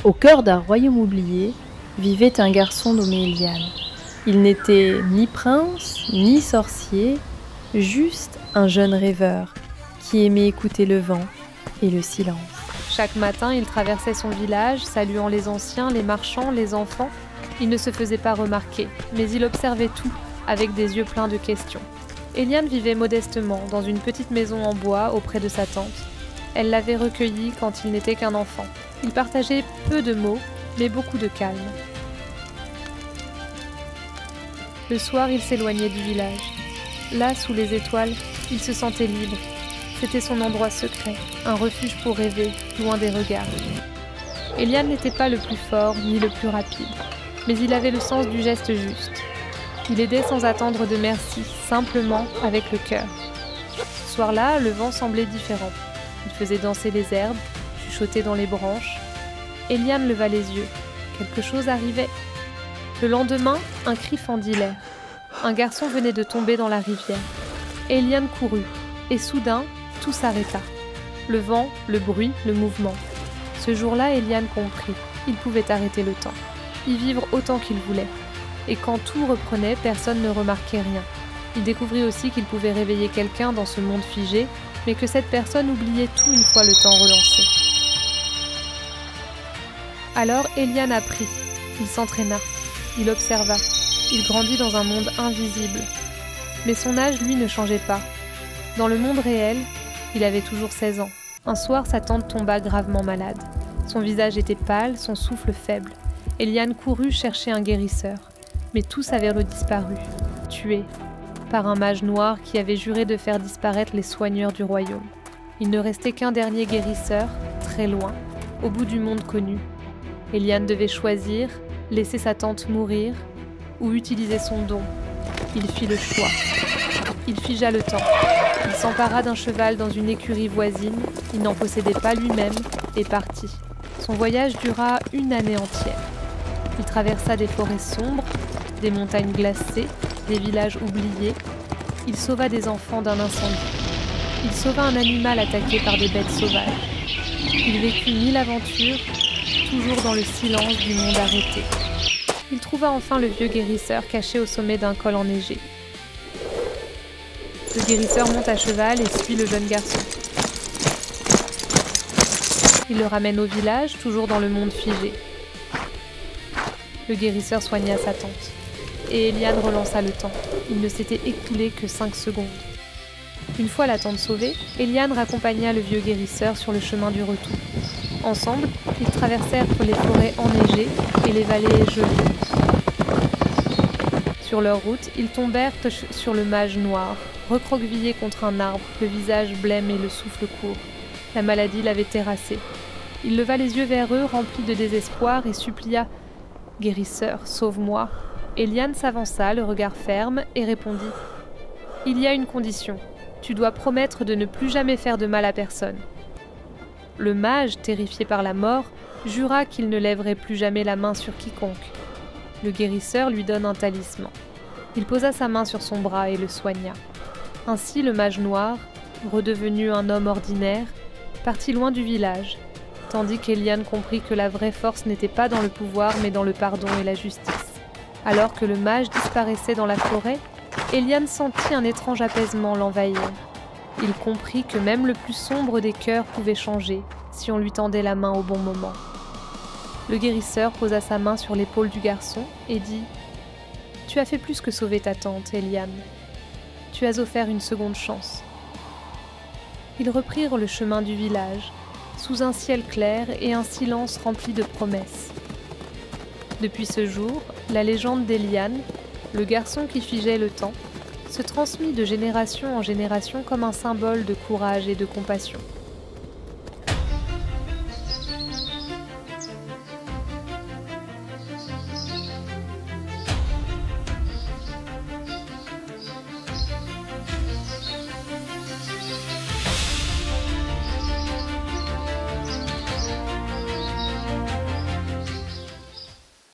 Au cœur d'un royaume oublié, vivait un garçon nommé Eliane. Il n'était ni prince, ni sorcier, juste un jeune rêveur qui aimait écouter le vent et le silence. Chaque matin, il traversait son village, saluant les anciens, les marchands, les enfants. Il ne se faisait pas remarquer, mais il observait tout, avec des yeux pleins de questions. Eliane vivait modestement, dans une petite maison en bois, auprès de sa tante. Elle l'avait recueilli quand il n'était qu'un enfant. Il partageait peu de mots, mais beaucoup de calme. Le soir, il s'éloignait du village. Là, sous les étoiles, il se sentait libre. C'était son endroit secret, un refuge pour rêver, loin des regards. Eliane n'était pas le plus fort ni le plus rapide, mais il avait le sens du geste juste. Il aidait sans attendre de merci, simplement avec le cœur. Ce soir-là, le vent semblait différent. Il faisait danser les herbes, chuchoter dans les branches. Eliane leva les yeux. Quelque chose arrivait. Le lendemain, un cri fendit l'air. Un garçon venait de tomber dans la rivière. Eliane courut, et soudain, tout s'arrêta. Le vent, le bruit, le mouvement. Ce jour-là, Eliane comprit. Il pouvait arrêter le temps, y vivre autant qu'il voulait. Et quand tout reprenait, personne ne remarquait rien. Il découvrit aussi qu'il pouvait réveiller quelqu'un dans ce monde figé, mais que cette personne oubliait tout une fois le temps relancé. Alors Eliane apprit. Il s'entraîna. Il observa. Il grandit dans un monde invisible. Mais son âge, lui, ne changeait pas. Dans le monde réel, il avait toujours 16 ans. Un soir, sa tante tomba gravement malade. Son visage était pâle, son souffle faible. Eliane courut chercher un guérisseur. Mais tous avaient redisparu, tués, par un mage noir qui avait juré de faire disparaître les soigneurs du royaume. Il ne restait qu'un dernier guérisseur, très loin, au bout du monde connu. Eliane devait choisir, laisser sa tante mourir, ou utiliser son don. Il fit le choix. Il figea le temps. Il s'empara d'un cheval dans une écurie voisine, il n'en possédait pas lui-même, et partit. Son voyage dura une année entière. Il traversa des forêts sombres, des montagnes glacées, des villages oubliés. Il sauva des enfants d'un incendie. Il sauva un animal attaqué par des bêtes sauvages. Il vécut 1000 aventures, toujours dans le silence du monde arrêté. Il trouva enfin le vieux guérisseur caché au sommet d'un col enneigé. Le guérisseur monte à cheval et suit le jeune garçon. Il le ramène au village, toujours dans le monde figé. Le guérisseur soigna sa tante. Et Eliane relança le temps. Il ne s'était écoulé que 5 secondes. Une fois la tante sauvée, Eliane raccompagna le vieux guérisseur sur le chemin du retour. Ensemble, ils traversèrent les forêts enneigées et les vallées gelées. Sur leur route, ils tombèrent sur le mage noir, recroquevillé contre un arbre, le visage blême et le souffle court. La maladie l'avait terrassé. Il leva les yeux vers eux, remplis de désespoir, et supplia « Guérisseur, sauve-moi ». Eliane s'avança, le regard ferme, et répondit « Il y a une condition. Tu dois promettre de ne plus jamais faire de mal à personne. » Le mage, terrifié par la mort, jura qu'il ne lèverait plus jamais la main sur quiconque. Le guérisseur lui donne un talisman. Il posa sa main sur son bras et le soigna. Ainsi, le mage noir, redevenu un homme ordinaire, partit loin du village, tandis qu'Eliane comprit que la vraie force n'était pas dans le pouvoir mais dans le pardon et la justice. Alors que le mage disparaissait dans la forêt, Eliane sentit un étrange apaisement l'envahir. Il comprit que même le plus sombre des cœurs pouvait changer si on lui tendait la main au bon moment. Le guérisseur posa sa main sur l'épaule du garçon et dit « Tu as fait plus que sauver ta tante, Eliane. Tu as offert une seconde chance. » Ils reprirent le chemin du village, sous un ciel clair et un silence rempli de promesses. Depuis ce jour, la légende d'Eliane, le garçon qui figeait le temps, se transmit de génération en génération comme un symbole de courage et de compassion.